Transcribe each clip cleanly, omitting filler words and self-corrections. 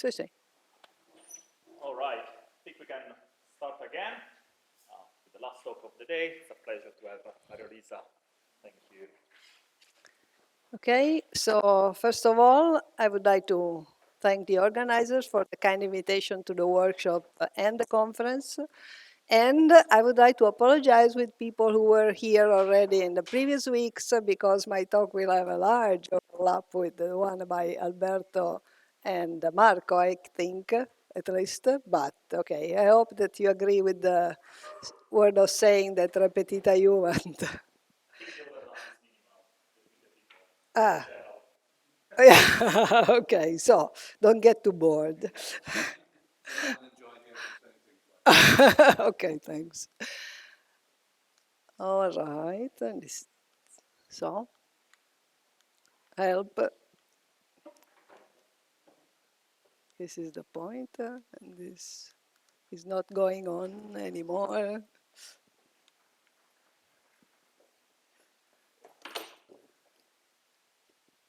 Sì, sì. All right, I think we can start again with the last talk of the day. It's a pleasure to have Marialuisa. Thank you. Okay, so first of all, I would like to thank the organizers for the kind invitation to the workshop and the conference. And I would like to apologize with people who were here already in the previous weeks because my talk will have a large overlap with the one by Alberto and Marco, I think, at least. But okay, I hope that you agree with the word of saying that repetita iuvant. Ah. Yeah, okay, so don't get too bored. Okay, thanks. All right, and this, so help. This is the pointer, and this is not going on anymore.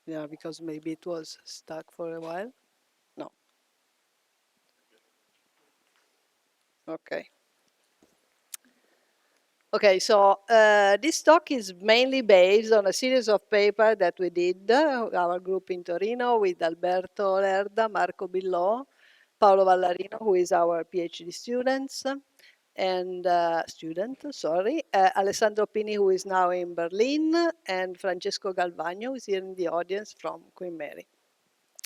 Yeah, because maybe it was stuck for a while. No. Okay. Okay, so this talk is mainly based on a series of papers that we did, our group in Torino, with Alberto Lerda, Marco Billò, Paolo Vallarino, who is our PhD students, and Alessandro Pini, who is now in Berlin, and Francesco Galvagno, who is here in the audience from Queen Mary,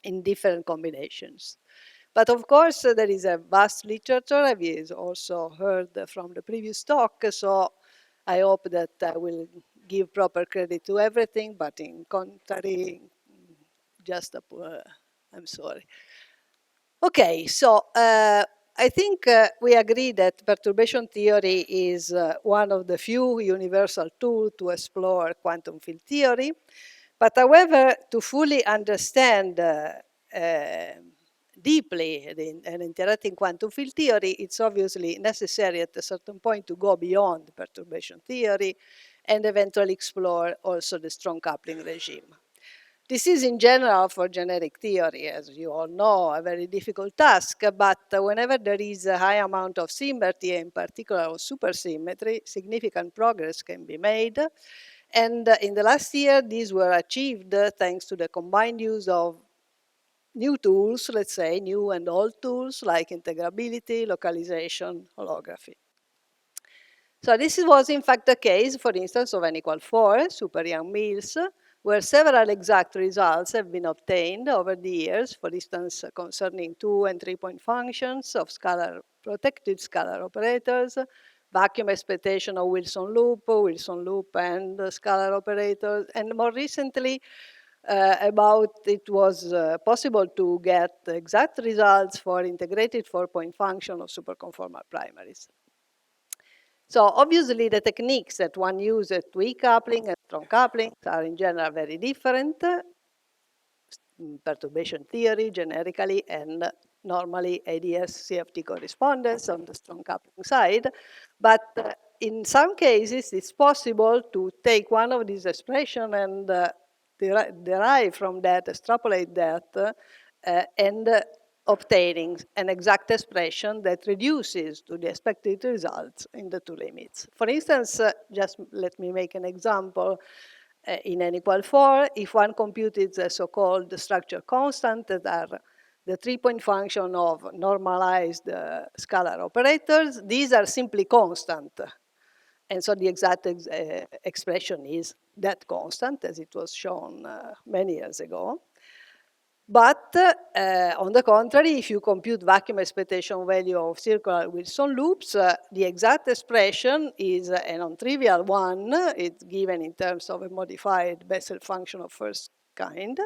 in different combinations. But of course, there is a vast literature, as you also heard from the previous talk, so I hope that I will give proper credit to everything, but in contrary, just I'm sorry. Okay, so I think we agree that perturbation theory is one of the few universal tools to explore quantum field theory. But however, to fully understand deeply an interacting quantum field theory, it's obviously necessary at a certain point to go beyond perturbation theory and eventually explore also the strong coupling regime. This is in general for generic theory, as you all know, a very difficult task, but whenever there is a high amount of symmetry, in particular of supersymmetry, significant progress can be made. And in the last year, these were achieved thanks to the combined use of new tools, let's say, new and old tools like integrability, localization, holography. So this was in fact the case, for instance, of N=4, super young meals, where several exact results have been obtained over the years, for instance, concerning 2 and 3-point functions of protected scalar operators, vacuum expectation of Wilson loop and scalar operators, and more recently, about it was possible to get exact results for integrated 4-point function of superconformal primaries. So obviously the techniques that one uses to weak coupling and strong coupling are in general very different. Perturbation theory generically and normally ADS CFT correspondence on the strong coupling side. But in some cases it's possible to take one of these expressions and derive from that, extrapolate that, and obtaining an exact expression that reduces to the expected results in the two limits. For instance, just let me make an example. In N=4, if one computes the so-called structure constant that are the 3-point function of normalized scalar operators, these are simply constant. And so the exact expression is that constant, as it was shown many years ago. But on the contrary, if you compute vacuum expectation value of circular Wilson loops, the exact expression is a non-trivial one. It's given in terms of a modified Bessel function of first kind.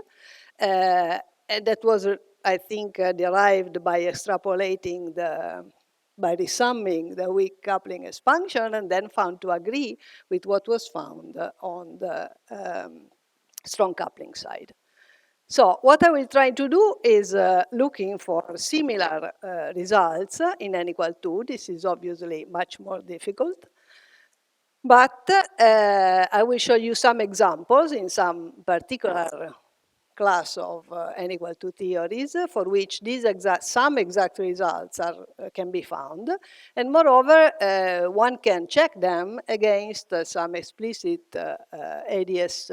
And that was, I think, derived by extrapolating by resumming the weak coupling expansion and then found to agree with what was found on the strong coupling side. So what I will try to do is looking for similar results in N=2. This is obviously much more difficult. But I will show you some examples in some particular class of n equal to theories for which some exact results can be found. And moreover, one can check them against some explicit ADS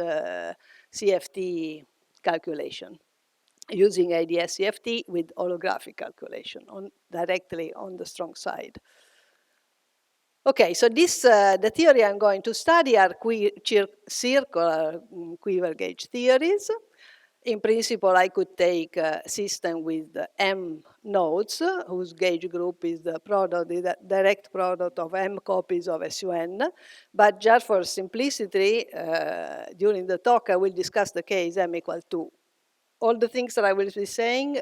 CFT calculation, using ADS CFT with holographic calculation directly on the strong side. Okay, so the theory I'm going to study are circular quiver gauge theories. In principle, I could take a system with m nodes, whose gauge group is the direct product of m copies of SUN. But just for simplicity, during the talk, I will discuss the case m equal to. All the things that I will be saying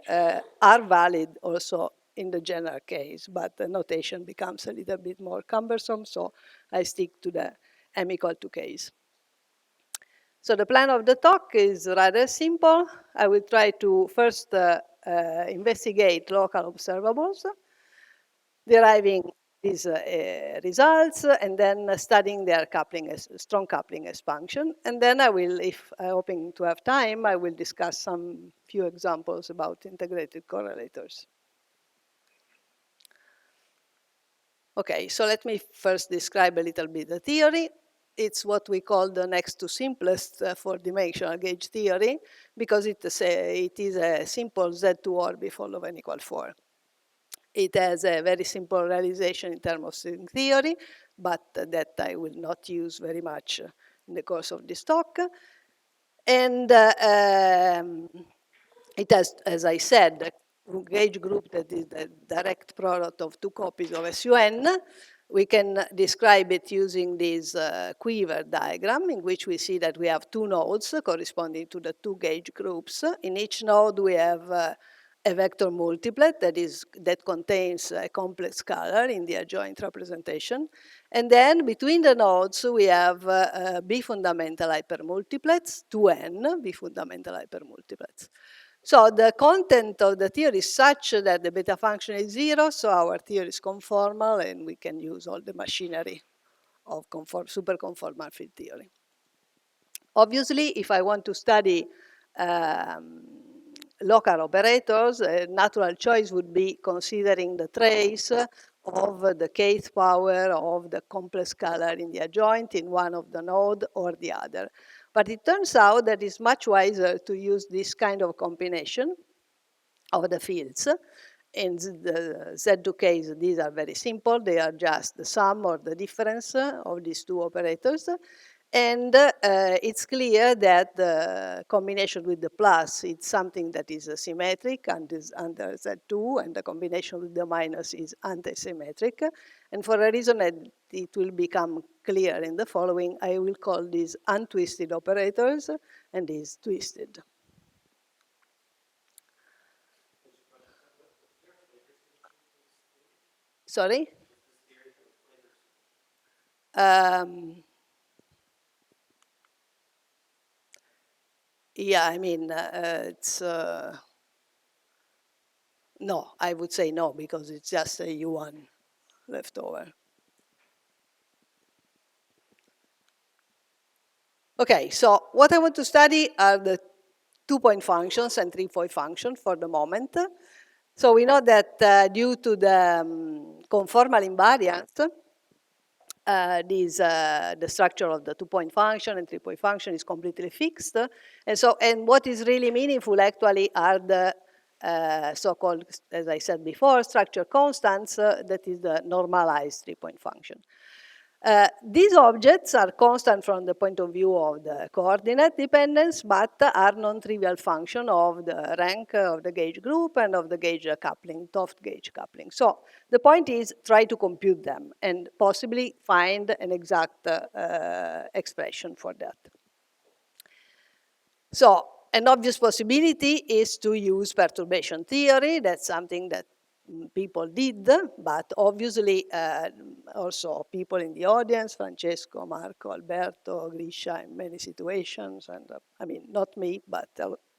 are valid also in the general case, but the notation becomes a little bit more cumbersome, so I stick to the m equal to case. So the plan of the talk is rather simple. I will try to first investigate local observables, deriving these results, and then studying their strong coupling expansion. And then I will, if I'm hoping to have time, I will discuss some few examples about integrated correlators. Okay, so let me first describe a little bit the theory. It's what we call the next to simplest four-dimensional gauge theory, because it is a simple Z2 orbifold of n equal 4. It has a very simple realization in terms of string theory, but that I will not use very much in the course of this talk. And it has, as I said, a gauge group that is the direct product of two copies of SUN. We can describe it using this quiver diagram, in which we see that we have two nodes corresponding to the two gauge groups. In each node, we have a vector multiplet that contains a complex scalar in the adjoint representation. And then between the nodes, we have B-fundamental hypermultiplets, 2n B-fundamental hypermultiplets. So the content of the theory is such that the beta function is 0, so our theory is conformal, and we can use all the machinery of superconformal field theory. Obviously, if I want to study local operators, a natural choice would be considering the trace of the kth power of the complex scalar in the adjoint in one of the node or the other. But it turns out that it's much wiser to use this kind of combination of the fields. In the Z2 case, these are very simple. They are just the sum or the difference of these two operators. And it's clear that the combination with the plus is something that is symmetric and is under Z2, and the combination with the minus is anti-symmetric. And for a reason that it will become clear in the following, I will call these untwisted operators and these twisted. Sorry? Yeah, I mean, it's, no, I would say no, because it's just a U1 left over. Okay, so what I want to study are the 2-point functions and 3-point functions for the moment. So we know that due to the conformal invariance, the structure of the 2-point function and 3-point function is completely fixed. And what is really meaningful actually are the so-called, as I said before, structure constants, that is the normalized 3-point function. These objects are constant from the point of view of the coordinate dependence, but are non-trivial function of the rank of the gauge group and of the gauge coupling, Toft gauge coupling. So the point is try to compute them and possibly find an exact expression for that. So an obvious possibility is to use perturbation theory. That's something that people did, but obviously also people in the audience, Francesco, Marco, Alberto, Grisha, in many situations, and I mean, not me, but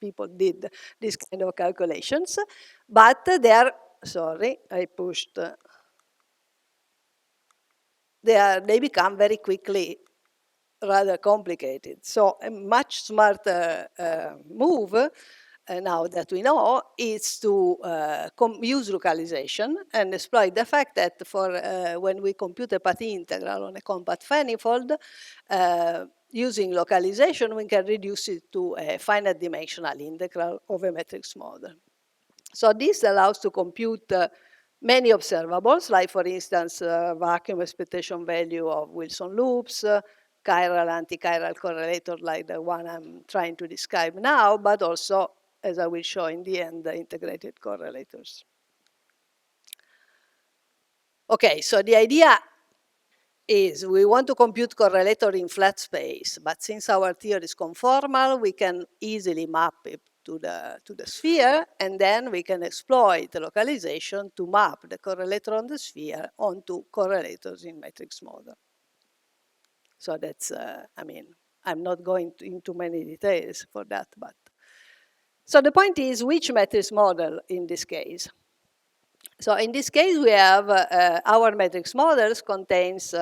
people did this kind of calculations. But sorry, I pushed, they become very quickly rather complicated. So a much smarter move, now that we know, is to use localization and exploit the fact that for when we compute a path integral on a compact manifold, using localization, we can reduce it to a finite dimensional integral of a matrix model. So this allows to compute many observables, like for instance, vacuum expectation value of Wilson loops, chiral, anti-chiral correlator like the one I'm trying to describe now, but also, as I will show in the end, the integrated correlators. Okay, so the idea is we want to compute correlator in flat space, but since our theory is conformal, we can easily map it to the sphere, and then we can exploit the localization to map the correlator on the sphere onto correlators in matrix model. So that's, I mean, I'm not going into many details for that, but. So the point is, which matrix model in this case? So in this case, we have our matrix models contains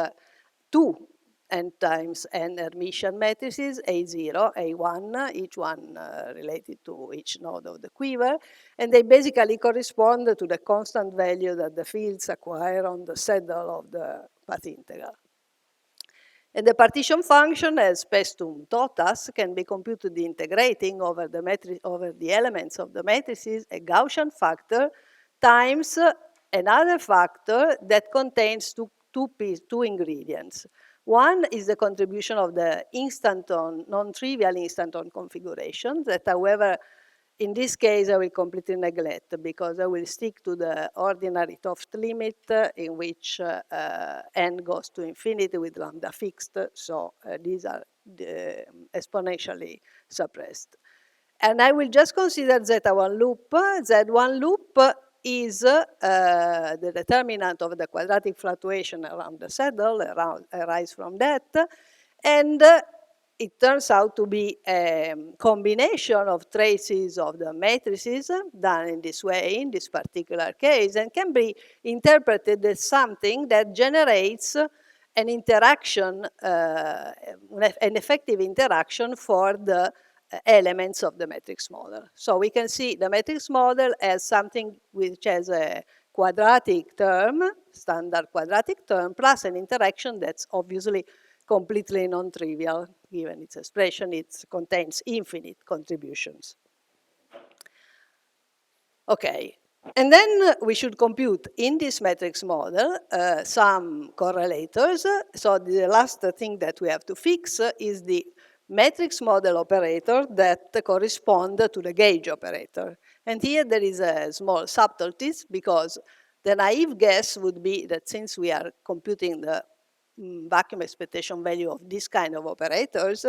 two n times n Hermitian matrices, A0, A1, each one related to each node of the quiver, and they basically correspond to the constant value that the fields acquire on the saddle of the path integral. And the partition function as pestum totas can be computed integrating over the elements of the matrices a Gaussian factor times another factor that contains two ingredients. One is the contribution of the instanton, non-trivial instanton configuration that, however, in this case, I will completely neglect because I will stick to the ordinary Toft limit in which n goes to infinity with lambda fixed. So these are exponentially suppressed. And I will just consider Z1 loop. Z1 loop is the determinant of the quadratic fluctuation around the saddle, arise from that. And it turns out to be a combination of traces of the matrices done in this way, in this particular case, and can be interpreted as something that generates an interaction, an effective interaction for the elements of the matrix model. So we can see the matrix model as something which has a quadratic term, standard quadratic term, plus an interaction that's obviously completely non-trivial. Given its expression, it contains infinite contributions. Okay, and then we should compute in this matrix model some correlators. So the last thing that we have to fix is the matrix model operator that correspond to the gauge operator. And here there is a small subtleties because the naive guess would be that since we are computing the vacuum expectation value of this kind of operators,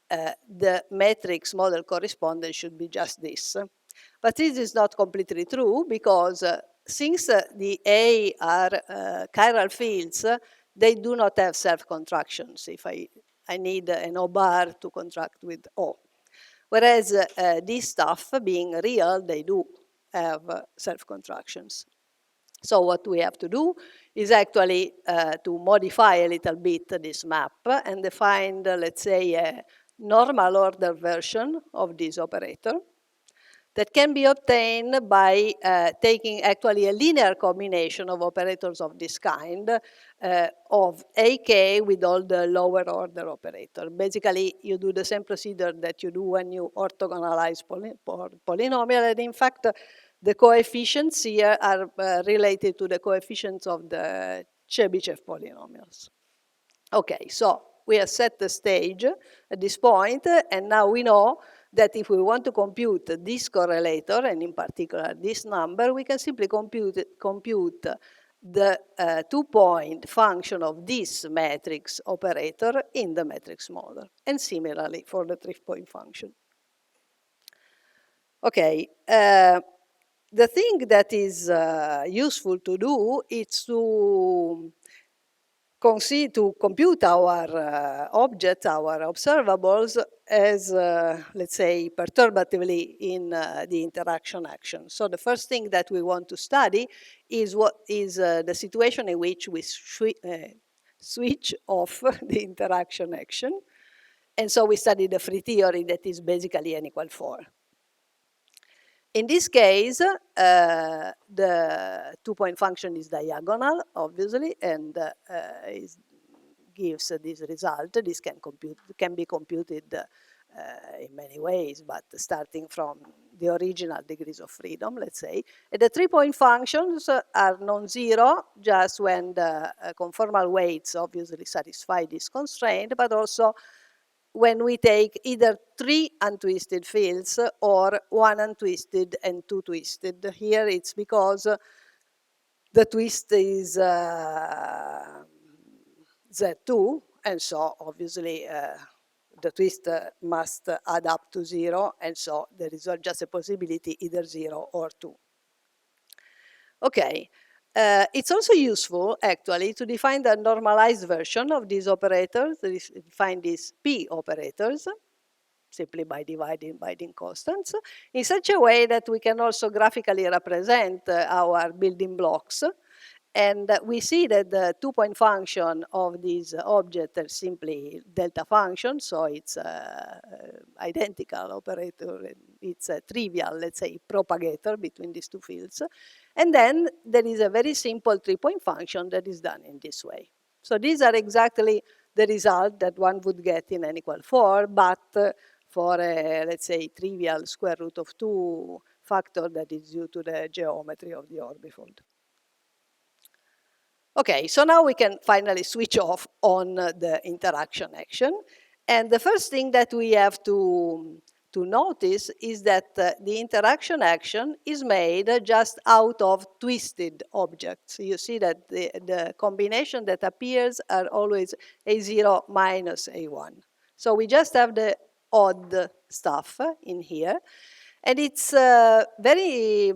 the matrix model correspondence should be just this. But this is not completely true because since the A are chiral fields, they do not have self-contractions if I need an O bar to contract with O. Whereas this stuff, being real, they do have self-contractions. So what we have to do is actually to modify a little bit this map and define, let's say, a normal order version of this operator that can be obtained by taking actually a linear combination of operators of this kind of AK with all the lower order operator. Basically, you do the same procedure that you do when you orthogonalize polynomial, and in fact, the coefficients here are related to the coefficients of the Chebyshev polynomials. Okay, so we have set the stage at this point, and now we know that if we want to compute this correlator, and in particular this number, we can simply compute the two-point function of this matrix operator in the matrix model, and similarly for the three-point function. Okay, the thing that is useful to do is to compute our objects, our observables, as, let's say, perturbatively in the interaction action. So the first thing that we want to study is what is the situation in which we switch off the interaction action. And so we study the free theory that is basically n equal 4. In this case, the two-point function is diagonal, obviously, and gives this result. This can be computed in many ways, but starting from the original degrees of freedom, let's say. And the three-point functions are non-zero just when the conformal weights obviously satisfy this constraint, but also when we take either 3 untwisted fields or 1 untwisted and 2 twisted. Here it's because the twist is Z2, and so obviously the twist must add up to 0, and so there is just a possibility either 0 or 2. Okay, it's also useful actually to define the normalized version of these operators, define these P operators, simply by dividing constants, in such a way that we can also graphically represent our building blocks. And we see that the two-point function of this object is simply delta function, so it's identical operator, it's a trivial, let's say, propagator between these two fields. And then there is a very simple three-point function that is done in this way. So these are exactly the result that one would get in n equal 4, but for a, let's say, trivial square root of 2 factor that is due to the geometry of the orbifold. Okay, so now we can finally switch off on the interaction action. And the first thing that we have to notice is that the interaction action is made just out of twisted objects. You see that the combination that appears are always A0 minus A1. So we just have the odd stuff in here. And it's very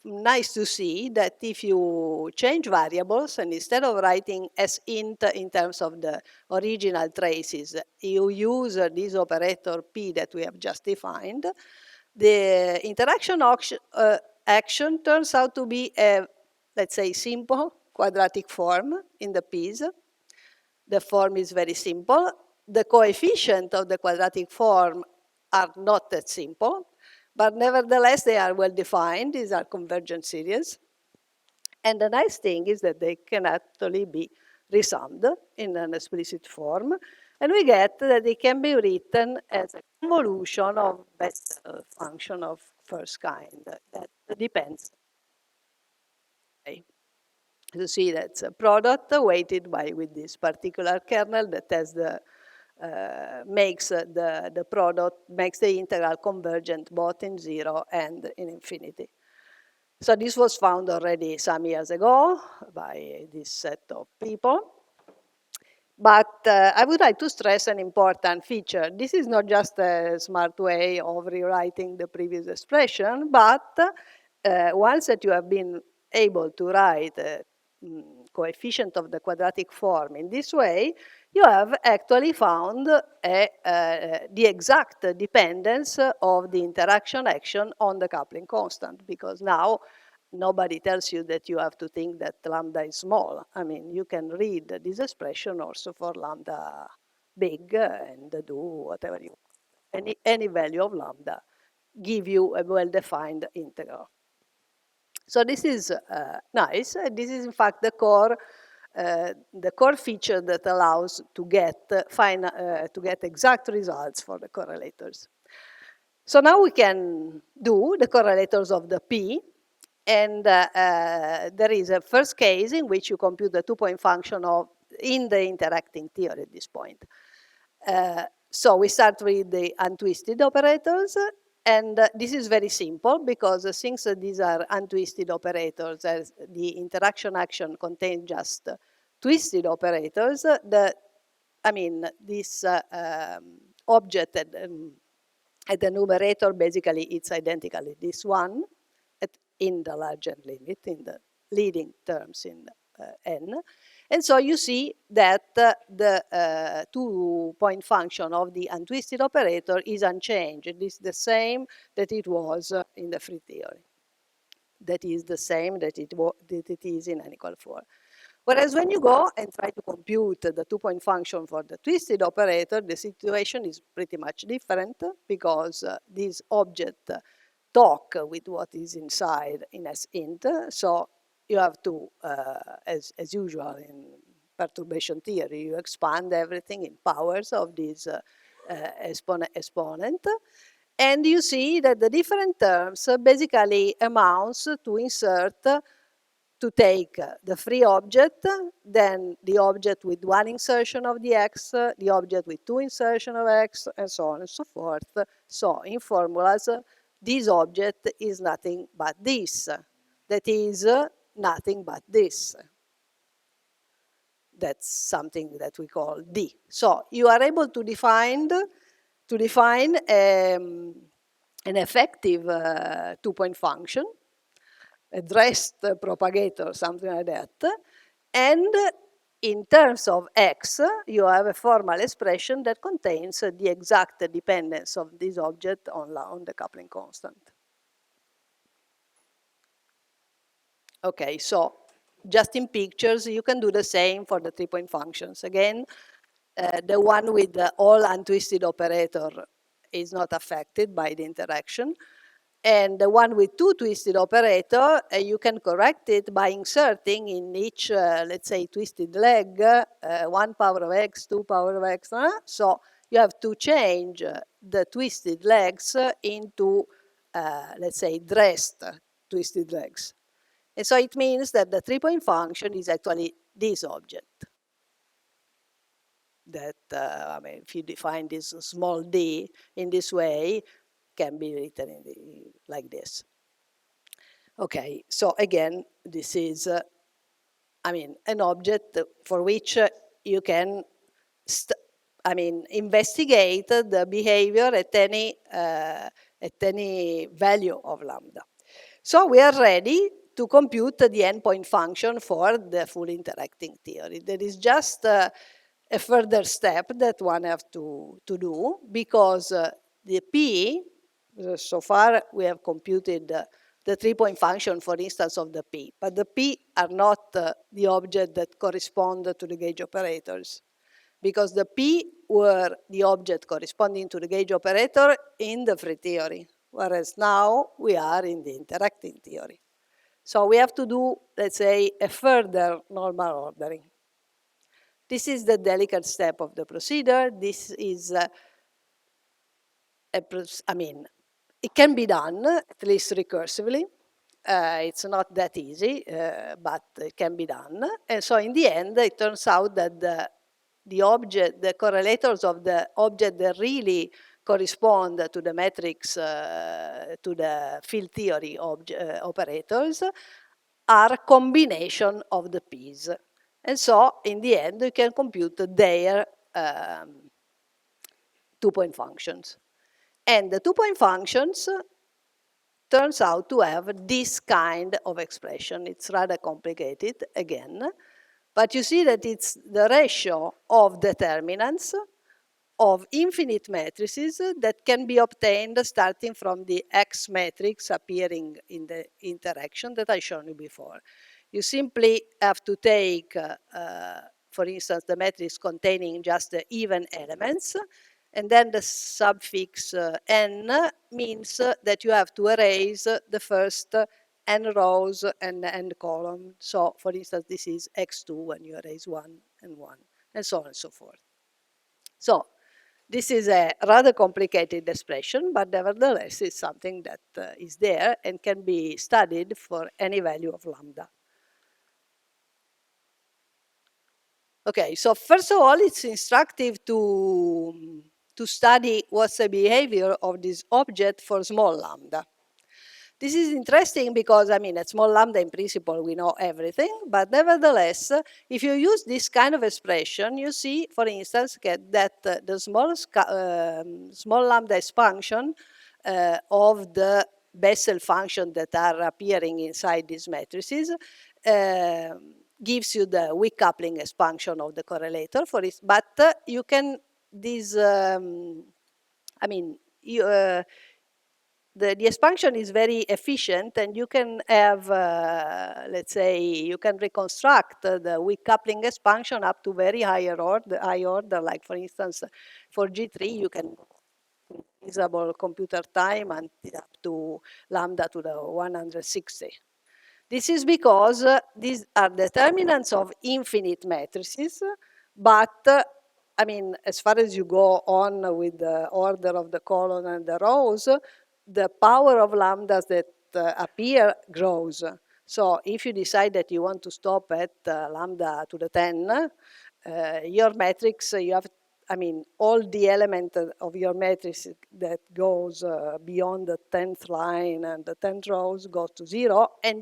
nice to see that if you change variables and instead of writing as int in terms of the original traces, you use this operator P that we have just defined, the interaction action turns out to be a, let's say, simple quadratic form in the P's. The form is very simple. The coefficient of the quadratic form are not that simple, but nevertheless, they are well defined. These are convergent series. And the nice thing is that they can actually be resummed in an explicit form. And we get that they can be written as a convolution of Bessel function of first kind. That depends. Okay. You see that's a product weighted with this particular kernel that has the makes the product, makes the integral convergent both in 0 and in infinity. So this was found already some years ago by this set of people. But I would like to stress an important feature. This is not just a smart way of rewriting the previous expression, but once that you have been able to write coefficient of the quadratic form in this way, you have actually found the exact dependence of the interaction action on the coupling constant, because now nobody tells you that you have to think that lambda is small. I mean, you can read this expression also for lambda big and do whatever you want. Any value of lambda give you a well-defined integral. So this is nice. This is in fact the core feature that allows to get exact results for the correlators. So now we can do the correlators of the P, and there is a first case in which you compute the two-point function in the interacting theory at this point. So we start with the untwisted operators. And this is very simple because since these are untwisted operators, as the interaction action contains just twisted operators, this object at the numerator, basically it's identical to this one in the larger limit, in the leading terms in n. And so you see that the two-point function of the untwisted operator is unchanged. It is the same that it was in the free theory. That is the same that it is in n equal 4. Whereas when you go and try to compute the two-point function for the twisted operator, the situation is pretty much different because this object talk with what is inside in S-int. So you have to, as usual in perturbation theory, you expand everything in powers of this exponent. And you see that the different terms basically amounts to insert, to take the free object, then the object with one insertion of the x, the object with two insertion of x, and so on and so forth. So in formulas, this object is nothing but this. That is nothing but this. That's something that we call D. So you are able to define an effective two-point function, a dressed propagator, something like that. And in terms of x, you have a formal expression that contains the exact dependence of this object on the coupling constant. Okay, so just in pictures, you can do the same for the three-point functions. Again, the one with the all untwisted operator is not affected by the interaction. And the one with two twisted operator, you can correct it by inserting in each, let's say, twisted leg, 1 power of x, 2 power of x. So you have to change the twisted legs into, let's say, dressed twisted legs. And so it means that the three-point function is actually this object. That, I mean, if you define this small d in this way, can be written like this. Okay, so again, this is, I mean, an object for which you can, investigate the behavior at any value of lambda. So we are ready to compute the endpoint function for the full interacting theory. There is just a further step that one has to do, because the P, so far we have computed the three-point function, for instance, of the P. But the P are not the object that correspond to the gauge operators, because the P were the object corresponding to the gauge operator in the free theory, whereas now we are in the interacting theory. So we have to do, let's say, a further normal ordering. This is the delicate step of the procedure. This is, it can be done, at least recursively. It's not that easy, but it can be done. And so in the end, it turns out that the correlators of the object that really correspond to the metrics, to the field theory operators, are a combination of the P's. And so in the end, you can compute their two-point functions. And the two-point functions turns out to have this kind of expression. It's rather complicated, again, but you see that it's the ratio of determinants of infinite matrices that can be obtained starting from the X matrix appearing in the interaction that I showed you before. You simply have to take, for instance, the matrix containing just the even elements, and then the suffix n means that you have to erase the first n rows and n column. So, for instance, this is x2 when you erase 1 and 1, and so on and so forth. So, this is a rather complicated expression, but nevertheless, it's something that is there and can be studied for any value of lambda. Okay, so first of all, it's instructive to study what's the behavior of this object for small lambda. This is interesting because, I mean, at small lambda, in principle, we know everything. But nevertheless, if you use this kind of expression, you see, for instance, that the small lambda expansion of the Bessel function that are appearing inside these matrices gives you the weak coupling expansion of the correlator. But you can, the expansion is very efficient, and you can have, let's say, you can reconstruct the weak coupling expansion up to very high order, like for instance, for G3, you can feasible computer time and up to lambda to the 160. This is because these are determinants of infinite matrices, but I mean, as far as you go on with the order of the column and the rows, the power of lambdas that appear grows. So if you decide that you want to stop at lambda to the 10, your matrix, you have, I mean, all the element of your matrix that goes beyond the 10th line and the 10th rows goes to 0, and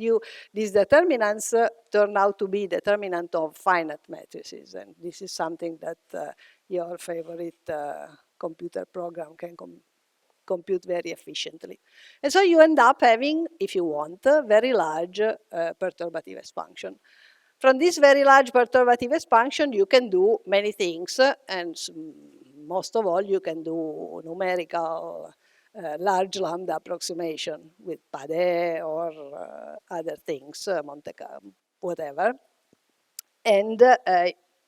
these determinants turn out to be determinant of finite matrices, and this is something that your favorite computer program can compute very efficiently. And so you end up having, if you want, a very large perturbative expansion. From this very large perturbative expansion, you can do many things, and most of all, you can do numerical large lambda approximation with Padé or other things, Monte Carlo, whatever. And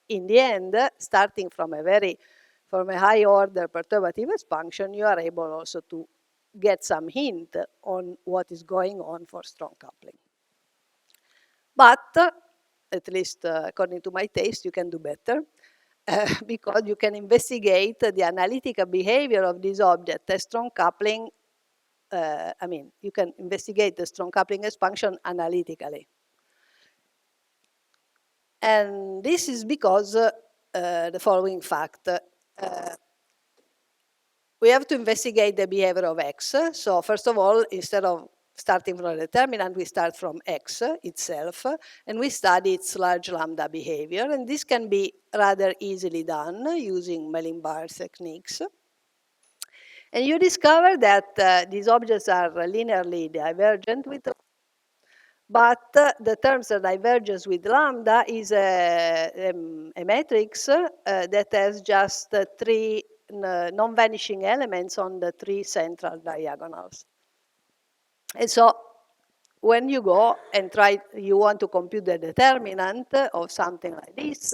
in the end, starting from a high order perturbative expansion, you are able also to get some hint on what is going on for strong coupling. But, at least according to my taste, you can do better because you can investigate the analytical behavior of this object as strong coupling. I mean, you can investigate the strong coupling expansion analytically. And this is because the following fact. We have to investigate the behavior of X. So first of all, instead of starting from a determinant, we start from X itself, and we study its large lambda behavior. And this can be rather easily done using Mellin-Barr techniques. And you discover that these objects are linearly divergent with, but the terms that diverges with lambda is a matrix that has just three non-vanishing elements on the three central diagonals. And so when you go and you want to compute the determinant of something like this,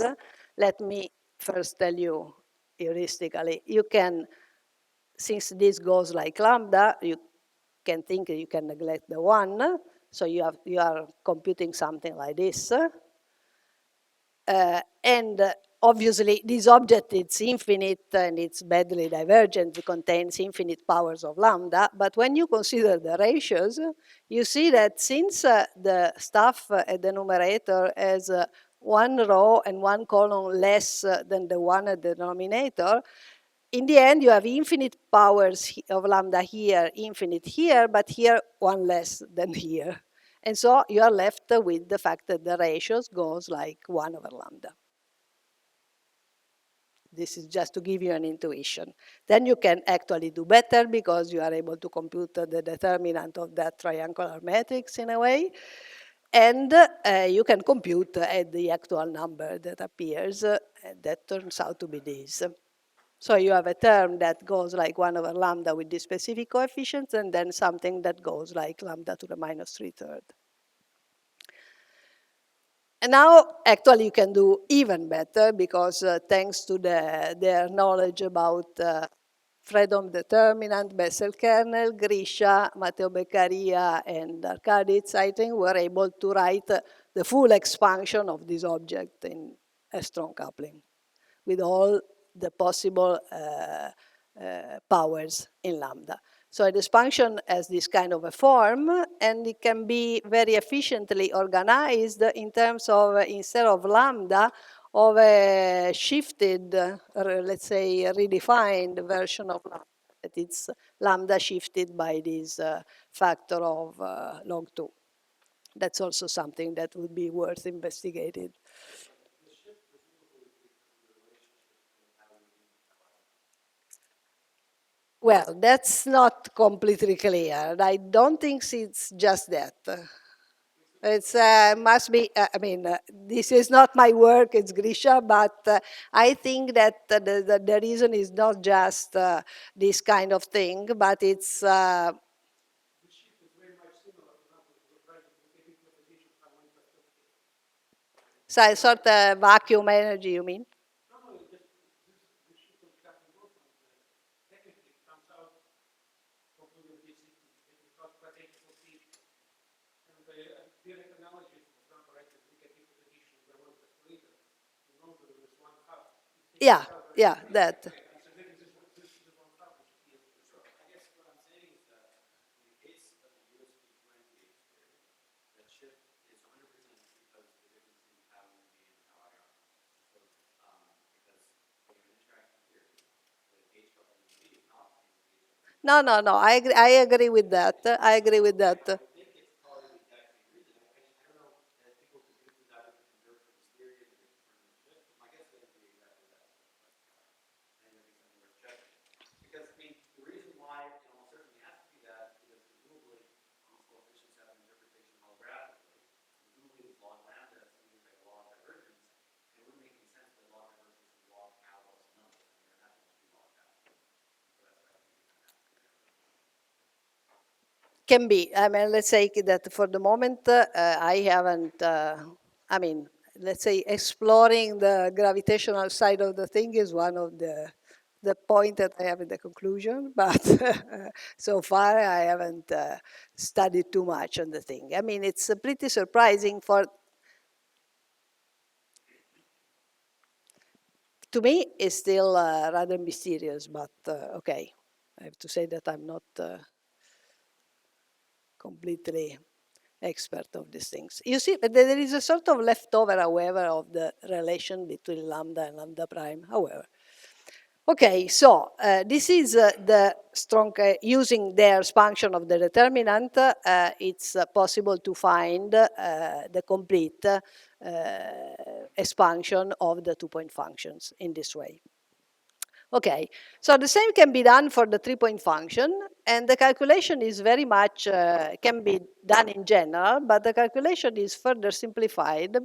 let me first tell you heuristically, you can, since this goes like lambda, you can think you can neglect the 1, so you are computing something like this. And obviously, this object is infinite and it's badly divergent. It contains infinite powers of lambda. But when you consider the ratios, you see that since the stuff at the numerator has one row and one column less than the one at the denominator, in the end, you have infinite powers of lambda here, infinite here, but here one less than here. And so you are left with the fact that the ratios goes like 1 over lambda. This is just to give you an intuition. Then you can actually do better because you are able to compute the determinant of that triangular matrix in a way. And you can compute the actual number that appears. That turns out to be this. So you have a term that goes like 1 over lambda with this specific coefficients, and then something that goes like lambda to the minus 3/3. And now, actually, you can do even better because thanks to their knowledge about Fredholm determinant, Bessel kernel, Grisha, Matteo Beccaria, and Arkaditz, I think, were able to write the full expansion of this object in a strong coupling with all the possible powers in lambda. So the expansion has this kind of a form, and it can be very efficiently organized in terms of, instead of lambda, of a shifted, let's say, redefined version of lambda. That it's lambda shifted by this factor of log 2. That's also something that would be worth investigating. Well, that's not completely clear. I don't think it's just that. It's must be, I mean, this is not my work, it's Grisha, but I think that the reason is not just this kind of thing, but it's So sort of vacuum energy, you mean? Yeah, yeah, that. No, no, no. I agree with that. I agree with that. Can be. I mean, let's say that for the moment, I haven't, I mean, let's say exploring the gravitational side of the thing is one of the point that I have in the conclusion, but so far I haven't studied too much on the thing. I mean, it's pretty surprising to me, it's still rather mysterious, but okay. I have to say that I'm not completely expert of these things. You see, but there is a sort of leftover, however, of the relation between lambda and lambda prime, however. Okay, so this is the strong, using the function of the determinant, it's possible to find the complete expansion of the two-point functions in this way. Okay, so the same can be done for the three-point function, and the calculation is very much, can be done in general, but the calculation is further simplified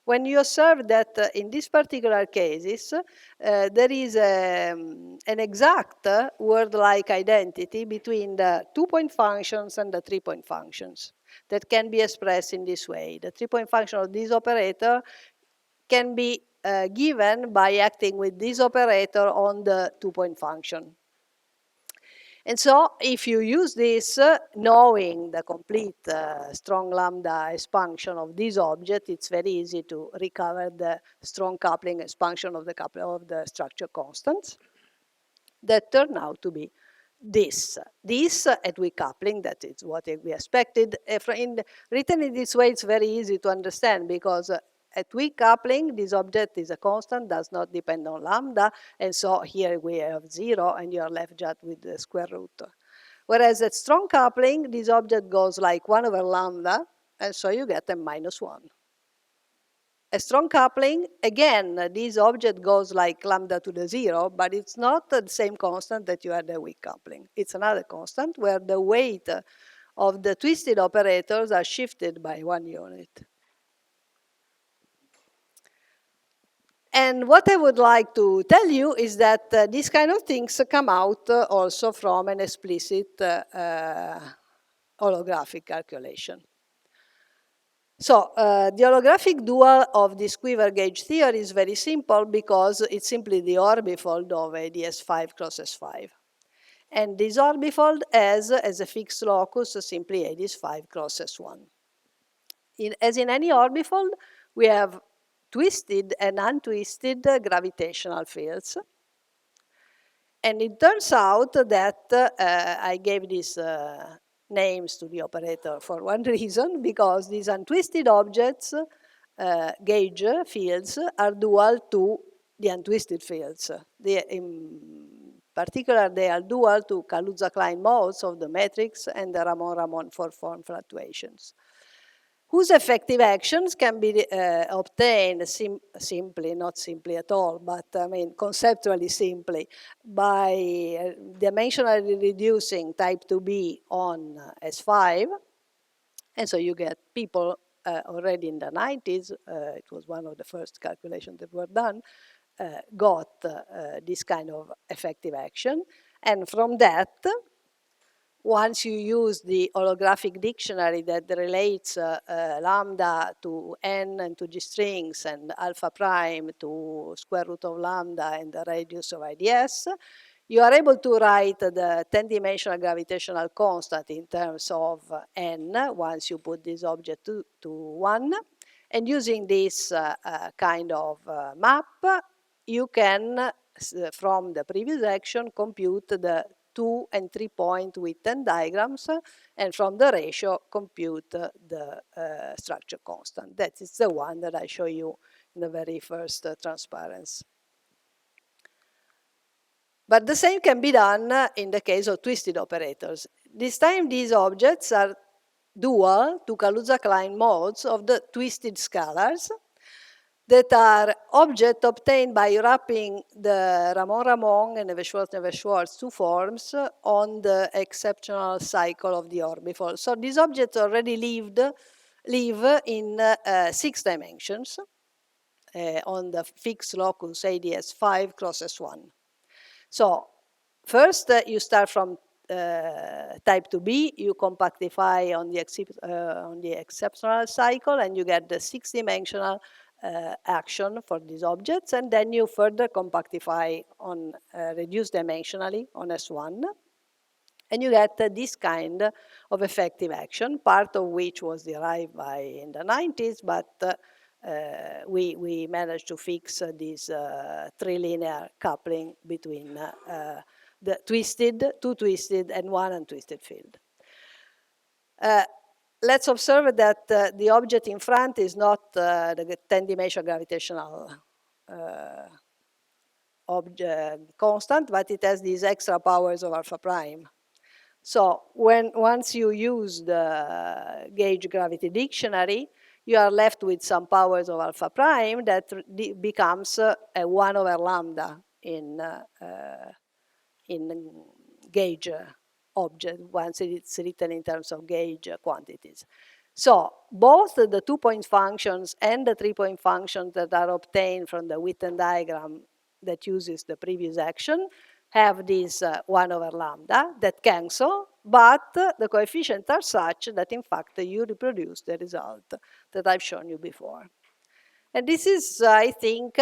when you observe that in these particular cases, there is an exact word-like identity between the two-point functions and the three-point functions that can be expressed in this way. The three-point function of this operator can be given by acting with this operator on the two-point function. And so if you use this, knowing the complete strong lambda expansion of this object, it's very easy to recover the strong coupling expansion of the structure constants that turn out to be this. This at weak coupling, that is what we expected. Written in this way, it's very easy to understand because at weak coupling, this object is a constant, does not depend on lambda, and so here we have 0, and you are left just with the square root. Whereas at strong coupling, this object goes like 1 over lambda, and so you get a -1. A strong coupling, again, this object goes like lambda to the 0, but it's not the same constant that you had a weak coupling. It's another constant where the weight of the twisted operators are shifted by 1 unit. And what I would like to tell you is that these kind of things come out also from an explicit holographic calculation. So the holographic dual of this quiver gauge theory is very simple because it's simply the orbifold of a ds5 cross s5. And this orbifold has, as a fixed locus, simply a ds5 cross s1. As in any orbifold, we have twisted and untwisted gravitational fields. And it turns out that I gave these names to the operator for one reason, because these untwisted objects, gauge fields, are dual to the untwisted fields. In particular, they are dual to Kaluza-Klein modes of the matrix and the Ramon-Ramon four-form fluctuations, whose effective actions can be obtained simply, not simply at all, but I mean conceptually simply, by dimensionally reducing type 2b on S5. And so you get people already in the 90s, it was one of the first calculations that were done, got this kind of effective action. And from that, once you use the holographic dictionary that relates lambda to n and to g strings and alpha prime to square root of lambda and the radius of IDS, you are able to write the 10-dimensional gravitational constant in terms of n once you put this object to 1. And using this kind of map, you can, from the previous action, compute the 2 and 3 point Witten diagrams, and from the ratio compute the structure constant. That is the one that I show you in the very first transparency. But the same can be done in the case of twisted operators. This time these objects are dual to Kaluza-Klein modes of the twisted scalars that are objects obtained by wrapping the Ramon-Ramon and Neves-Schwarz two forms on the exceptional cycle of the orbifold. So these objects already live in 6 dimensions on the fixed locus ADS5 cross S1. So first you start from type 2b, you compactify on the exceptional cycle, and you get the 6-dimensional action for these objects, and then you further compactify on reduced dimensionally on S1, and you get this kind of effective action, part of which was derived in the 90s, but we managed to fix this trilinear coupling between the two twisted, and one untwisted field. Let's observe that the object in front is not the 10-dimensional gravitational constant, but it has these extra powers of alpha prime. So once you use the gauge gravity dictionary, you are left with some powers of alpha prime that becomes a 1 over lambda in gauge object once it's written in terms of gauge quantities. So both the 2-point functions and the 3-point functions that are obtained from the Witten diagram that uses the previous action have this 1 over lambda that cancel, but the coefficients are such that in fact you reproduce the result that I've shown you before. And this is, I think,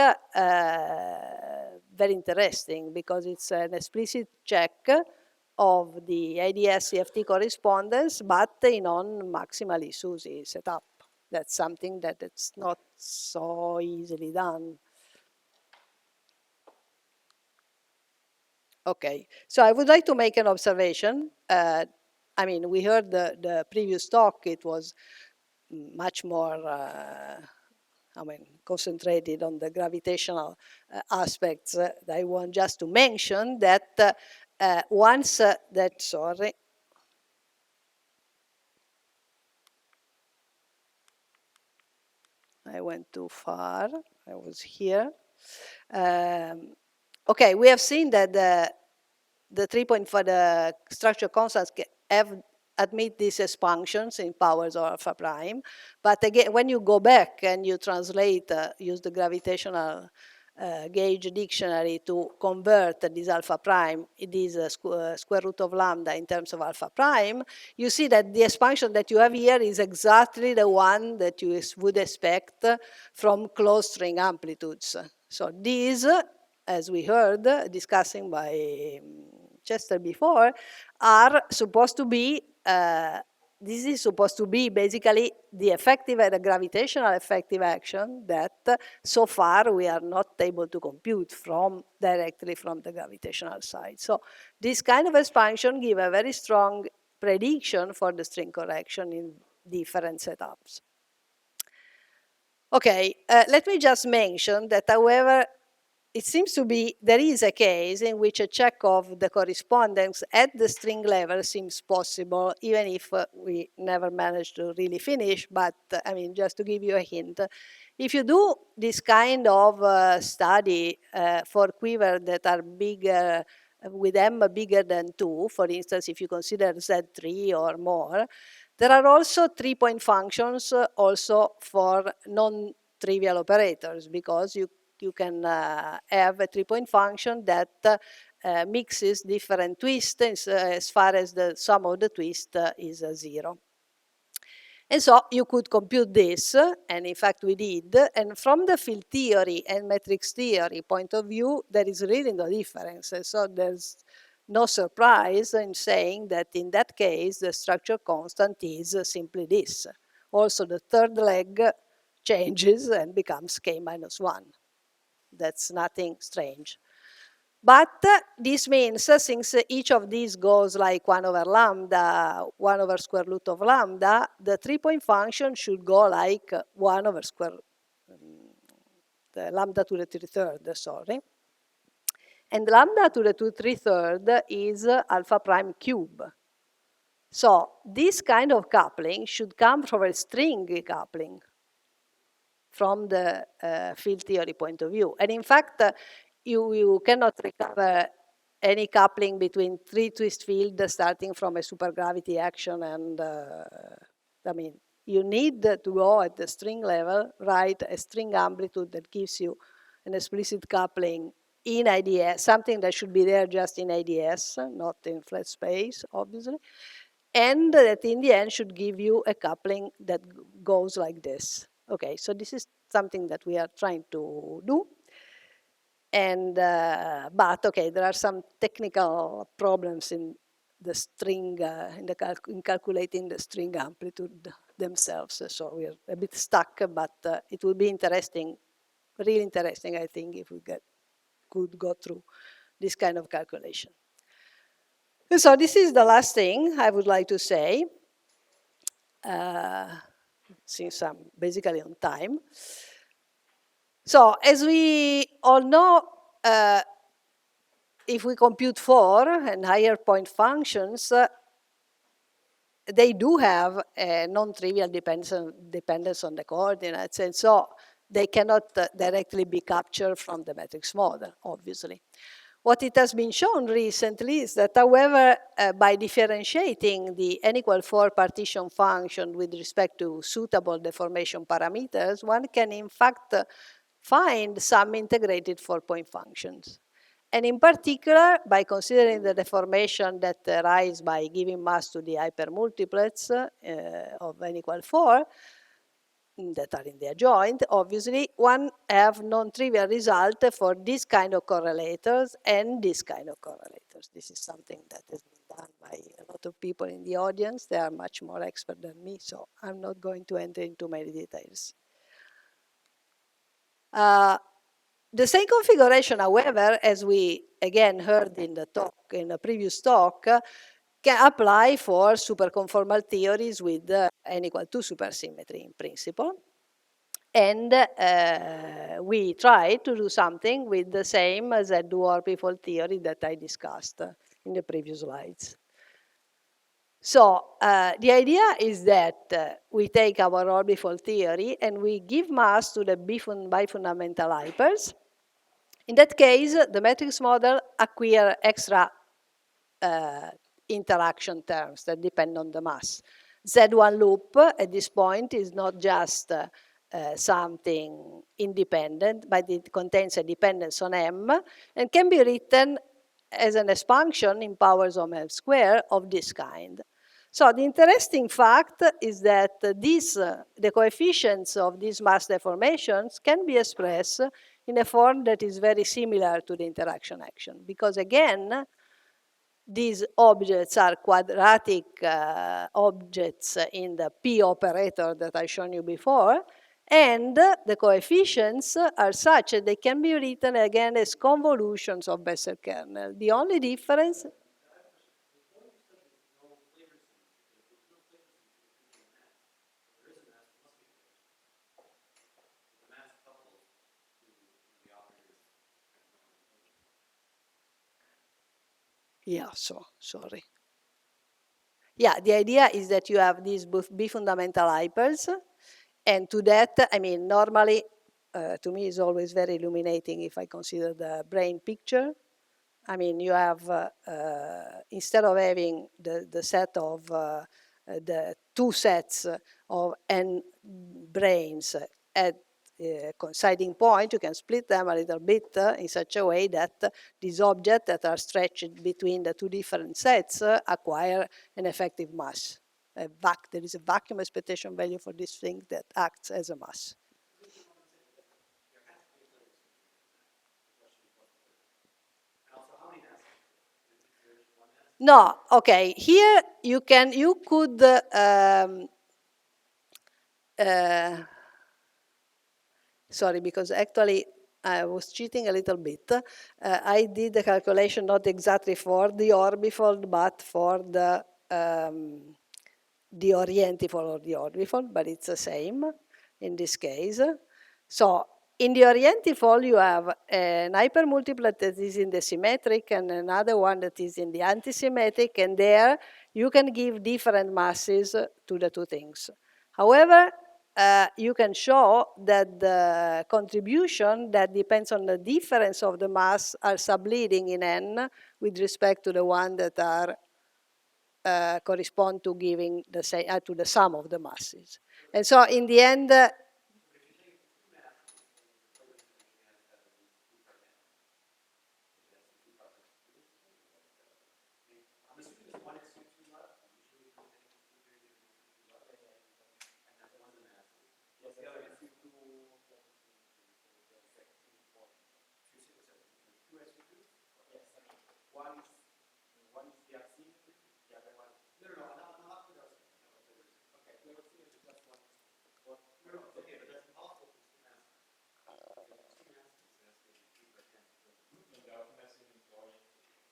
very interesting because it's an explicit check of the ADS-CFT correspondence, but in non-maximally SUSY setup. That's something that it's not so easily done. Okay, so I would like to make an observation. I mean, we heard the previous talk. It was much more, concentrated on the gravitational aspects. I want just to mention that once that, sorry, I went too far. I was here. Okay, we have seen that the 3.5, the structure constants admit these as functions in powers of alpha prime. But again, when you go back and you translate, use the gravitational gauge dictionary to convert this alpha prime, it is square root of lambda in terms of alpha prime, you see that the expansion that you have here is exactly the one that you would expect from closed string amplitudes. So these, as we heard discussing by Chester before, are supposed to be, this is supposed to be basically the effective and the gravitational effective action that so far we are not able to compute directly from the gravitational side. So this kind of expansion gives a very strong prediction for the string correction in different setups. Okay, let me just mention that, however, it seems to be there is a case in which a check of the correspondence at the string level seems possible, even if we never managed to really finish. But I mean, just to give you a hint, if you do this kind of study for quiver that are bigger, with m bigger than 2, for instance, if you consider Z3 or more, there are also 3-point functions also for non-trivial operators, because you can have a 3-point function that mixes different twists as far as the sum of the twist is 0. And so you could compute this, and in fact we did, and from the field theory and matrix theory point of view, there is really no difference. And so there's no surprise in saying that in that case, the structure constant is simply this. Also, the third leg changes and becomes k minus 1. That's nothing strange. But this means since each of these goes like 1 over lambda, 1 over square root of lambda, the 3-point function should go like 1 over square, the lambda to the 3/3, sorry. And lambda to the 3/3 is alpha prime cube. So this kind of coupling should come from a string coupling from the field theory point of view. And in fact, you cannot recover any coupling between 3 twist fields starting from a supergravity action and, I mean, you need to go at the string level, write a string amplitude that gives you an explicit coupling in IDS, something that should be there just in IDS, not in flat space, obviously, and that in the end should give you a coupling that goes like this. Okay, so this is something that we are trying to do. And, but okay, there are some technical problems in the string, in calculating the string amplitude themselves. So we're a bit stuck, but it will be interesting, really interesting, I think, if we could go through this kind of calculation. And so this is the last thing I would like to say, since I'm basically on time. So as we all know, if we compute 4 and higher point functions, they do have a non-trivial dependence on the coordinates, and so they cannot directly be captured from the matrix model, obviously. What it has been shown recently is that, however, by differentiating the n=4 partition function with respect to suitable deformation parameters, one can in fact find some integrated 4-point functions. And in particular, by considering the deformation that arise by giving mass to the hypermultiplets of n=4, that are in the adjoint, obviously, one have non-trivial result for this kind of correlators and this kind of correlators. This is something that has been done by a lot of people in the audience. They are much more expert than me, so I'm not going to enter into many details. The same configuration, however, as we again heard in the talk, in the previous talk, can apply for superconformal theories with n=2 supersymmetry in principle. And we try to do something with the same Z2 orbifold theory that I discussed in the previous slides. So the idea is that we take our orbifold theory and we give mass to the bifundamental hypers. In that case, the matrix model acquire extra interaction terms that depend on the mass. Z1 loop at this point is not just something independent, but it contains a dependence on M and can be written as an expansion in powers of M square of this kind. So the interesting fact is that the coefficients of these mass deformations can be expressed in a form that is very similar to the interaction action, because again, these objects are quadratic objects in the P operator that I've shown you before, and the coefficients are such that they can be written again as convolutions of Bessel kernel. The only difference. Yeah, so sorry. Yeah, the idea is that you have these bifundamental hypers, and to that, I mean, normally, to me, it's always very illuminating if I consider the brain picture. I mean, you have, instead of having the set of, the two sets of n brains at coinciding point, you can split them a little bit in such a way that these objects that are stretched between the two different sets acquire an effective mass. There is a vacuum expectation value for this thing that acts as a mass. No, okay. Here you could sorry, because actually I was cheating a little bit. I did the calculation not exactly for the orbifold, but for the orientifold or the orbifold, but it's the same in this case. So in the orientifold, you have an hypermultiplet that is in the symmetric and another one that is in the antisymmetric, and there you can give different masses to the two things. However, you can show that the contribution that depends on the difference of the mass are subleading in n with respect to the one that are correspond to giving the same to the sum of the masses. And so in the end,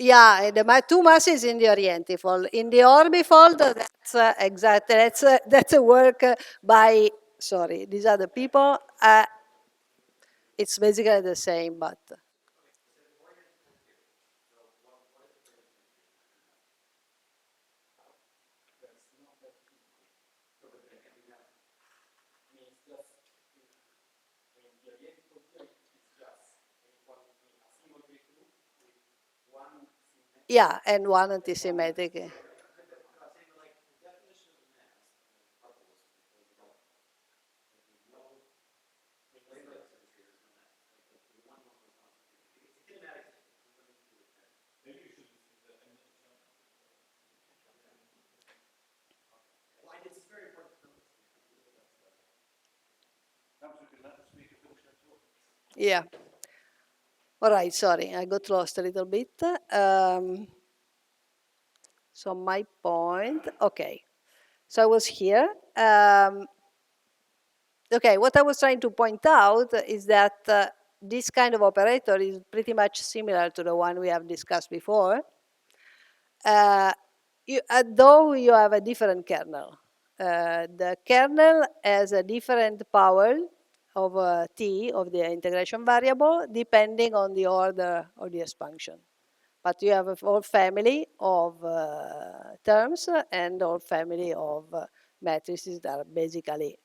yeah, the two masses in the orientifold. In the orbifold, that's exactly, that's a work by, sorry, these are the people. It's basically the same, but. Yeah, and one antisymmetric. Yeah. All right, sorry, I got lost a little bit. So my point, okay. So I was here. Okay, what I was trying to point out is that this kind of operator is pretty much similar to the one we have discussed before, though you have a different kernel. The kernel has a different power of t, of the integration variable, depending on the order of the expansion. But you have a whole family of terms and a whole family of matrices that are basically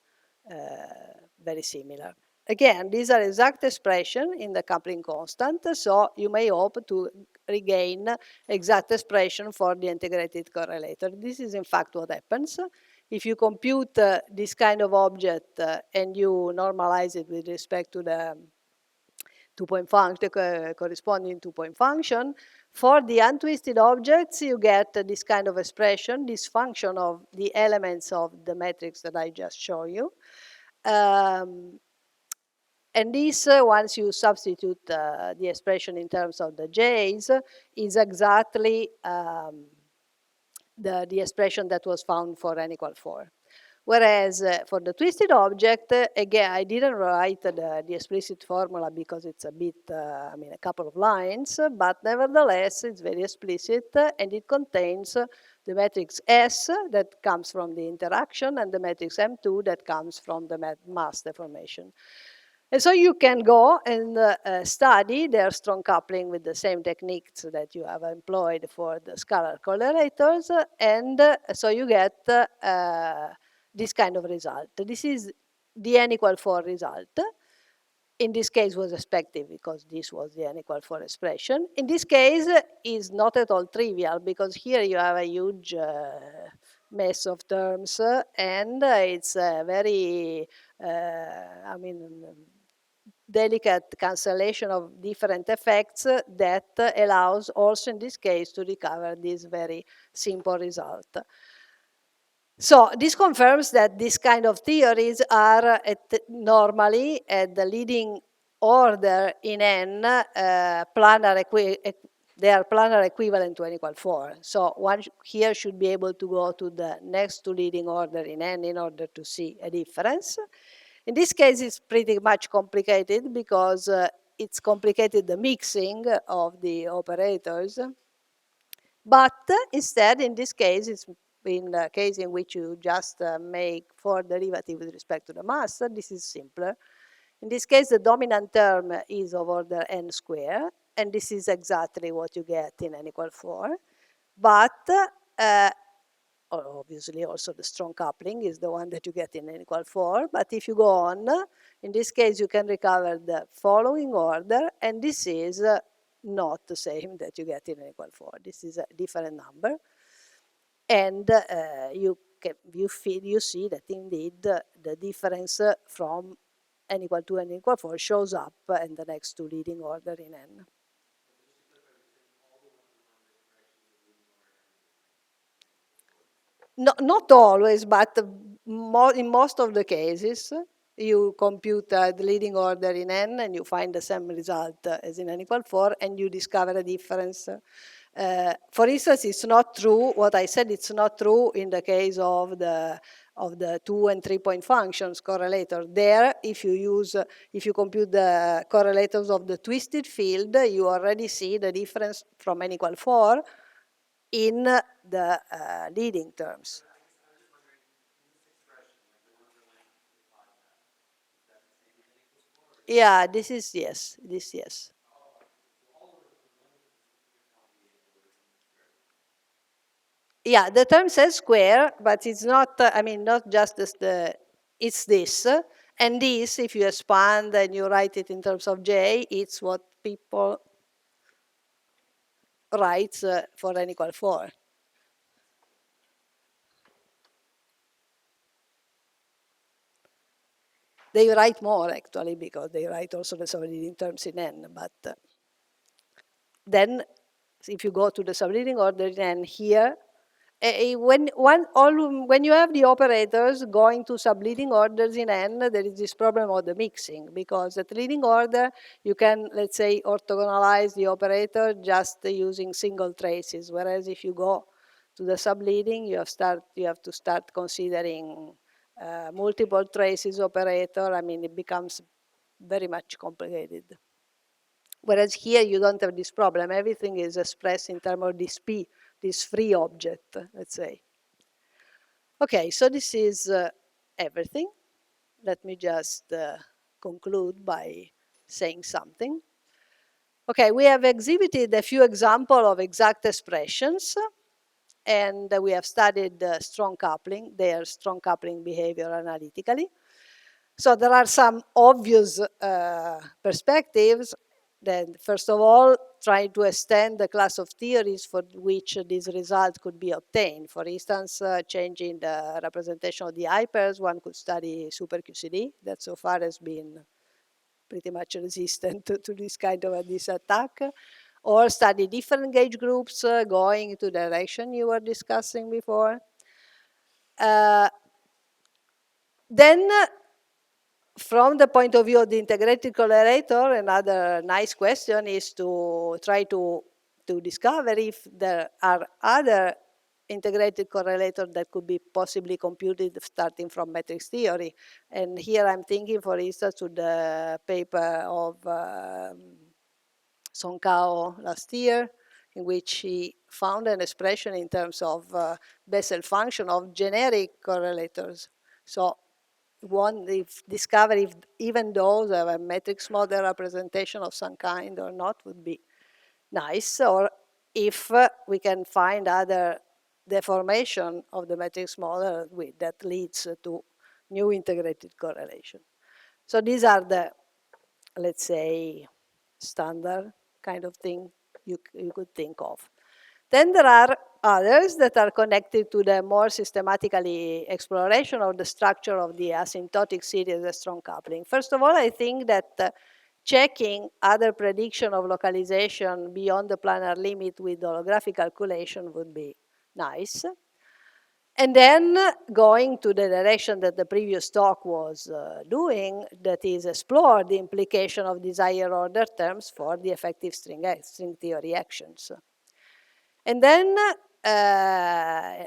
very similar. Again, these are exact expressions in the coupling constant, so you may hope to regain exact expression for the integrated correlator. This is in fact what happens. If you compute this kind of object and you normalize it with respect to the two-point function, corresponding two-point function, for the untwisted objects, you get this kind of expression, this function of the elements of the matrix that I just showed you. And this, once you substitute the expression in terms of the j's, is exactly the expression that was found for n equal 4. Whereas for the twisted object, again, I didn't write the explicit formula because it's a bit, I mean, a couple of lines, but nevertheless, it's very explicit, and it contains the matrix S that comes from the interaction and the matrix M2 that comes from the mass deformation. And so you can go and study their strong coupling with the same techniques that you have employed for the scalar correlators, and so you get this kind of result. This is the n equal 4 result. In this case was expected because this was the n equal 4 expression. In this case is not at all trivial because here you have a huge mess of terms, and it's a very, delicate cancellation of different effects that allows also in this case to recover this very simple result. So this confirms that this kind of theories are normally at the leading order in N they are planar equivalent to N equal 4. So one here should be able to go to the next to leading order in N in order to see a difference. In this case, it's pretty much complicated because it's complicated the mixing of the operators. But instead, in this case, it's in the case in which you just make 4 derivative with respect to the mass, this is simpler. In this case, the dominant term is of order n square, and this is exactly what you get in n equal 4. But obviously also the strong coupling is the one that you get in n equal 4. But if you go on, in this case, you can recover the following order, and this is not the same that you get in n equal 4. This is a different number. And you see that indeed the difference from n equal 2 and n equal 4 shows up in the next two leading order in n. No, not always, but in most of the cases, you compute the leading order in n and you find the same result as in n equal 4, and you discover a difference. For instance, it's not true, what I said, it's not true in the case of the 2 and 3 point functions correlator. There, if you compute the correlators of the twisted field, you already see the difference from n equal 4 in the leading terms. Yeah, this is yes, this yes. Yeah, the term says square, but it's not, not just it's this. And this, if you expand and you write it in terms of J, it's what people write for n equal 4. They write more, actually, because they write also the subleading terms in n. But then, if you go to the subleading order in n here, when you have the operators going to subleading orders in n, there is this problem of the mixing, because at leading order, you can, let's say, orthogonalize the operator just using single traces, whereas if you go to the subleading, you have to start considering multiple traces operator. It becomes very much complicated. Whereas here, you don't have this problem. Everything is expressed in terms of this P, this free object, let's say. Okay, so this is everything. Let me just conclude by saying something. Okay, we have exhibited a few examples of exact expressions, and we have studied strong coupling, their strong coupling behavior analytically. So there are some obvious perspectives. Then, first of all, trying to extend the class of theories for which this result could be obtained. For instance, changing the representation of the hypers, one could study super QCD, that so far has been pretty much resistant to this kind of this attack, or study different gauge groups going into the direction you were discussing before. Then, from the point of view of the integrated correlator, another nice question is to try to discover if there are other integrated correlators that could be possibly computed starting from matrix theory. And here I'm thinking, for instance, to the paper of Song Kao last year, in which he found an expression in terms of Bessel function of generic correlators. So discover if even those have a matrix model representation of some kind or not would be nice, or if we can find other deformation of the matrix model that leads to new integrated correlation. So these are the, let's say, standard kind of thing you could think of. Then there are others that are connected to the more systematically exploration of the structure of the asymptotic series of strong coupling. First of all, I think that checking other prediction of localization beyond the planar limit with holographic calculation would be nice. And then going to the direction that the previous talk was doing, that is explore the implication of these higher order terms for the effective string theory actions. And then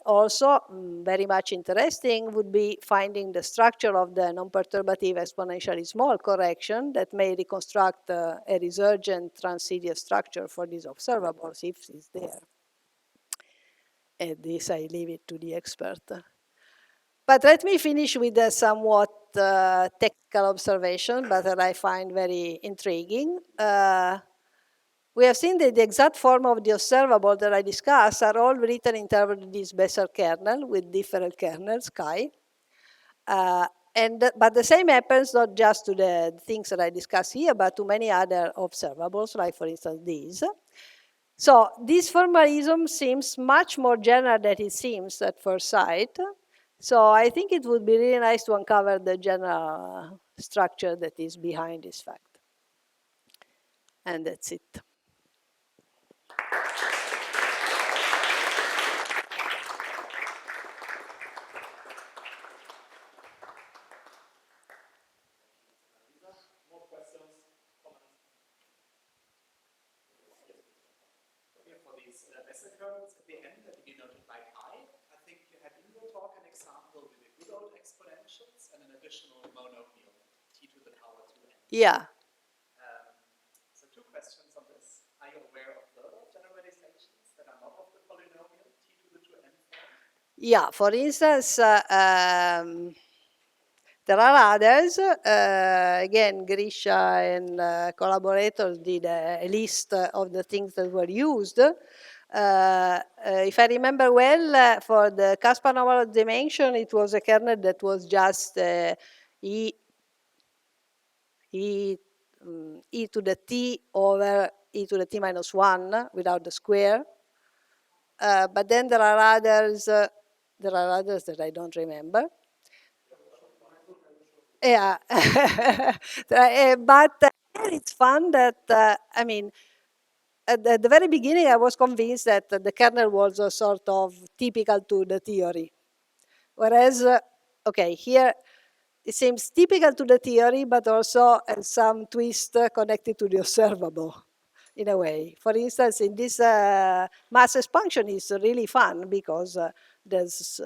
also very much interesting would be finding the structure of the non-perturbative exponentially small correction that may reconstruct a resurgent transitive structure for these observables if it's there. And this I leave it to the expert. But let me finish with a somewhat technical observation, but that I find very intriguing. We have seen that the exact form of the observable that I discussed are all written in terms of this Bessel kernel with different kernels, chi. But the same happens not just to the things that I discussed here, but to many other observables, like for instance these. So this formalism seems much more general than it seems at first sight. So I think it would be really nice to uncover the general structure that is behind this fact. And that's it. More questions, comments? Here for these Bessel kernels at the end that you denoted by I think you had in your talk an example with the good old exponentials and an additional monomial t to the power 2n. Yeah. So two questions on this. Are you aware of further generalizations that are not of the polynomial t to the 2n form? Yeah, for instance, there are others. Again, Grisha and collaborators did a list of the things that were used. If I remember well, for the Kasparov dimension, it was a kernel that was just e to the t over e to the t minus 1 without the square. But then there are others that I don't remember. Yeah, but it's fun that, I mean, at the very beginning, I was convinced that the kernel was a sort of typical to the theory. Whereas, okay, here it seems typical to the theory, but also some twist connected to the observable in a way. For instance, in this mass expansion is really fun because there's,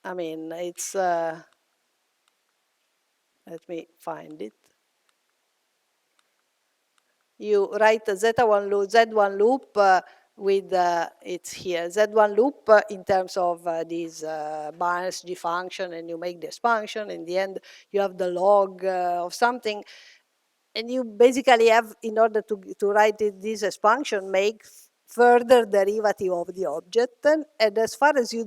I mean, it's, let me find it. You write a Z1 loop with, it's here, Z1 loop in terms of this Barnes G function, and you make the expansion. In the end, you have the log of something. And you basically have, in order to write this expansion, make further derivative of the object. And as far as you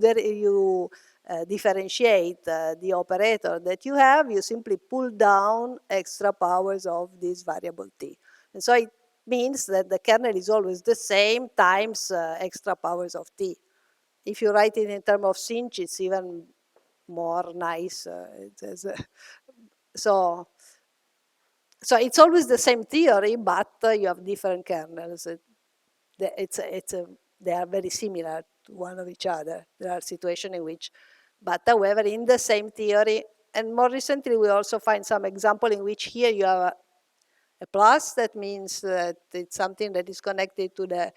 differentiate the operator that you have, you simply pull down extra powers of this variable t. And so it means that the kernel is always the same times extra powers of t. If you write it in terms of sinh, it's even more nice. So it's always the same theory, but you have different kernels. They are very similar to one of each other. There are situations in which, but however, in the same theory, and more recently we also find some example in which here you have a plus. That means that it's something that is connected to the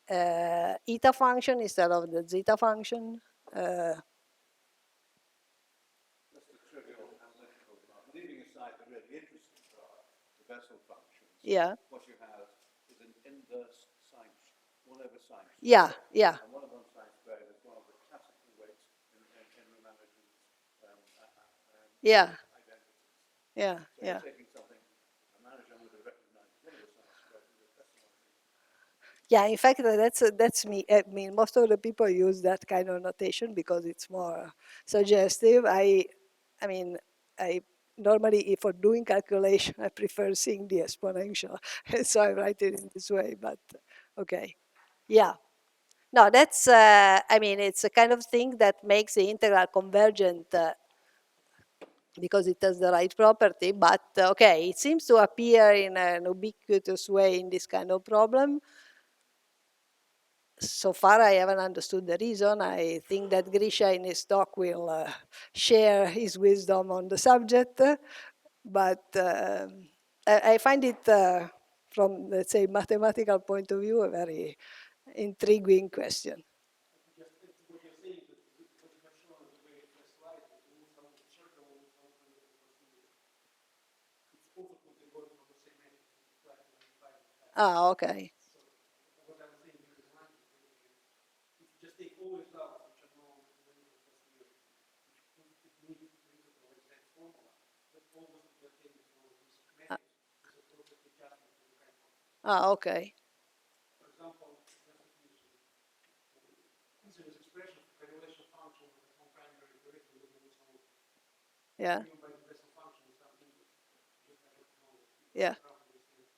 eta function instead of the zeta function. Just a trivial analytical part. Leaving aside the really interesting part, the Bessel functions. Yeah. What you have is an inverse sine, 1 over sine. Yeah, yeah. And one of them sine squared is one of the classical weights in Ramanujan's Yeah. identities. Yeah, So yeah. you're taking something Ramanujan would have recognized 1 over sine squared with a decimal. Yeah, in fact, that's me. I mean, most of the people use that kind of notation because it's more suggestive. I mean, I normally, for doing calculation, I prefer seeing the exponential, so I write it in this way. But Okay. Yeah. No, that's, I mean, it's a kind of thing that makes the integral convergent because it has the right property, but okay, it seems to appear in an ubiquitous way in this kind of problem. So far, I haven't understood the reason. I think that Grisha in his talk will share his wisdom on the subject, but I find it, from, let's say, mathematical point of view, a very intriguing question. Just what you're saying, that what you have shown in the very first slide, that you need some circle and some kind of proceeding. It's also put the body from the same edge, like Ah, okay. So what I'm saying here is one, if you just take all results which are known in the first year, it needs principle exact formula, but almost be obtained from this matrix is a process adjustment to the kind of. Ah, okay. For example, just to use this expression for correlation function with a compound derivative with Wilson loop. Yeah. Given by the Bessel function is something that just I don't know. Yeah. Probably still.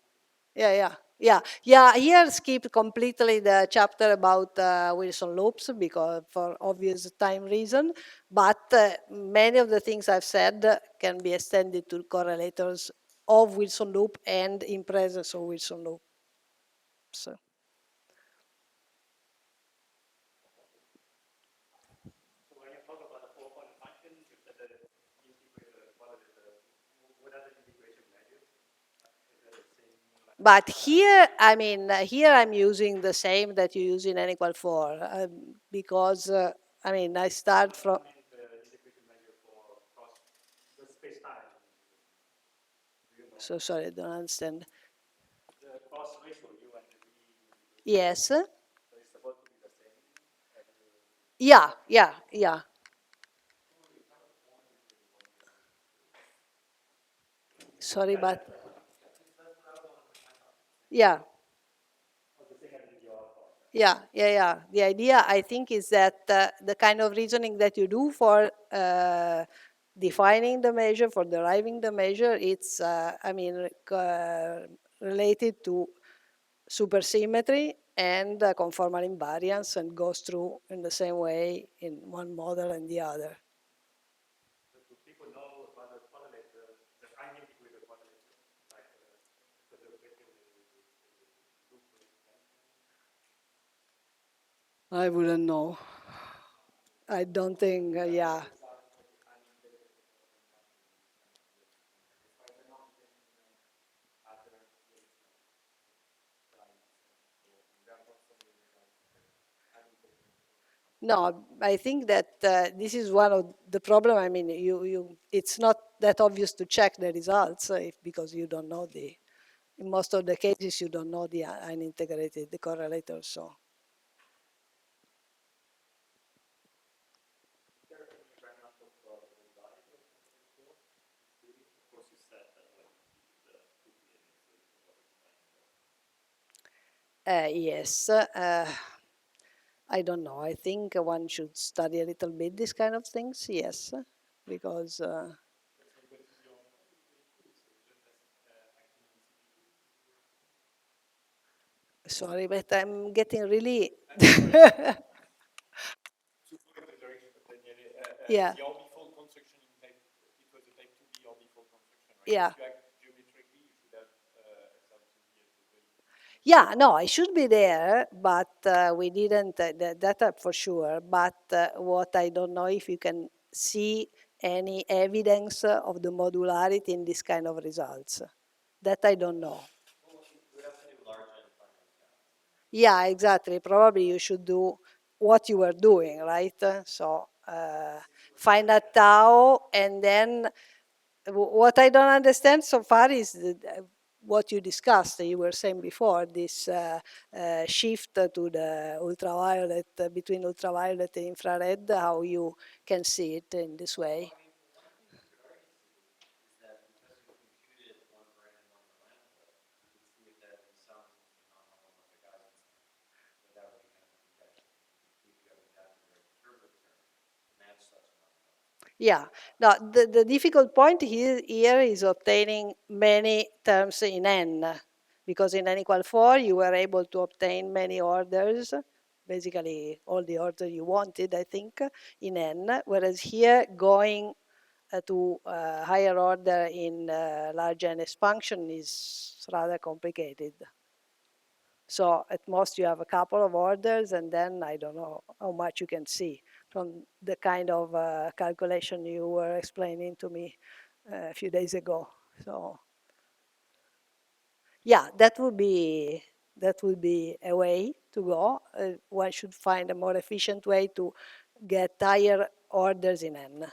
Yeah. Here skip completely the chapter about Wilson loops because for obvious time reason, but many of the things I've said can be extended to correlators of Wilson loop and in presence of Wilson loop. So. So when you talk about the four-point function, you said that you integrate the qualitative. What are the integration values? But here, I mean, here I'm using the same that you use in n equal 4 because, I mean, I start from. I mean, the integration value for cross the space-time. So sorry, I don't understand. The cross ratio, U and the V. Yes. So it's supposed to be the same. Yeah. Sorry, but yeah. The idea, I think, is that the kind of reasoning that you do for defining the measure, for deriving the measure, it's, I mean, related to supersymmetry and conformal invariance and goes through in the same way in one model and the other. Do people know about the correlator, the prime integrator correlator, like the derivative loop? I wouldn't know. I don't think, yeah. No, I think that this is one of the problem. I mean, it's not that obvious to check the results because you don't know in most of the cases, you don't know the unintegrated the correlator. So. Yes. I don't know. I think one should study a little bit these kind of things. Yes, because. Sorry, but I'm getting really. Yeah. The all-default construction in type, it was a type 2B all-default construction, right? Yeah. If you act geometrically, you should have SL2B as the value. Yeah, no, I should be there, but we didn't, that for sure. But what I don't know if you can see any evidence of the modularity in this kind of results. That I don't know. Yeah, exactly. Probably you should do what you were doing, right? So find a tau, and then what I don't understand so far is what you discussed. You were saying before this shift to the ultraviolet between ultraviolet and infrared. How you can see it in this way? Yeah, no, the difficult point here is obtaining many terms in n. because in n equal 4, you were able to obtain many orders, basically all the orders you wanted, I think, in n, whereas here going to higher order in large n expansion is rather complicated. So at most you have a couple of orders, and then I don't know how much you can see from the kind of calculation you were explaining to me a few days ago. So yeah, that would be a way to go. One should find a more efficient way to get higher orders in n.